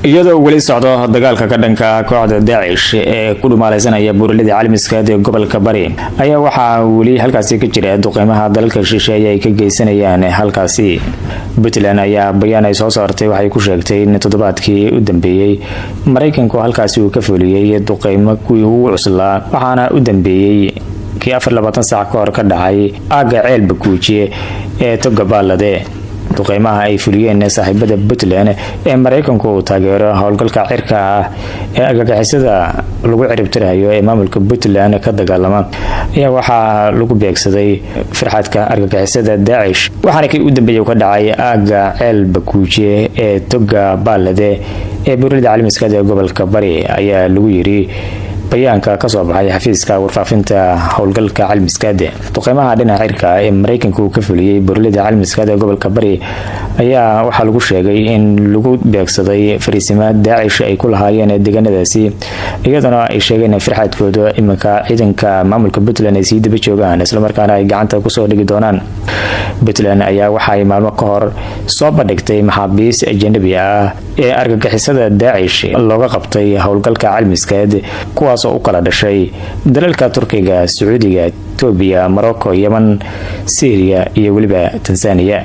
iyadoo weli socdo dagaalka ka dhanka kooxda Daesh ee ku dhumaalaysanaya buuraleyda caalamiska ee gobolka Bari ayaa waxaa weli halkaasi ka jira duqeymaha dalalka shisheeye ay ka geysanayaan halkaasi. Puntland ayaa bayaan ay soo saartay waxay ku sheegtay in toddobaadkii u dambeeyay Mareykanku halkaasi uu ka fuliyay duqeymo kuwii ugu cuslaa waxaana u dambeeyay kii 24 saac ka hor ka dhacay aaga ceel Bakuujiye ee Toga Baalade. duqeymaha ay fuliyeen saaxiibada Puntland ee Mareykanku uu taageero howlgalka cirka ah ee argagixisada lagu ciribtirayo ee maamulka Puntland ka dagaalama ayaa waxaa lagu beegsaday firxadka argagixisada Daesh waxaana kii u dambeeyay ka dhacay aaga ceel Bakuujiye ee Toga Baalade ee buuraleyda caalamiska ee gobolka Bari ayaa lagu yiri bayaanka ka soo baxay xafiiska warfaafinta howlgalka caalamiskaada. duqeymaha dhinaca cirka ee Mareykanku ka fuliyay buuraleyda caalamiska ee gobolka Bari ayaa waxaa lagu sheegay in lagu beegsaday fariisimaad Daesh ay ku lahaayeen deegaanadaasi iyadoo ay sheegeen firxadkooda iminka ciidanka maamulka Puntland ay sii daba joogaan isla markaana ay gacanta ku soo dhigi doonaan. Puntland ayaa waxay maalmo ka hor soo bandhigtay maxaabiis ajnabi ah ee argagixisada Daesh looga qabtay howlgalka caalamiskaad kuwaas oo u kala dhashay dalalka Turkiga, Sacuudiga, Itoobiya, Morocco, Yemen, Syria iyo waliba Tanzania.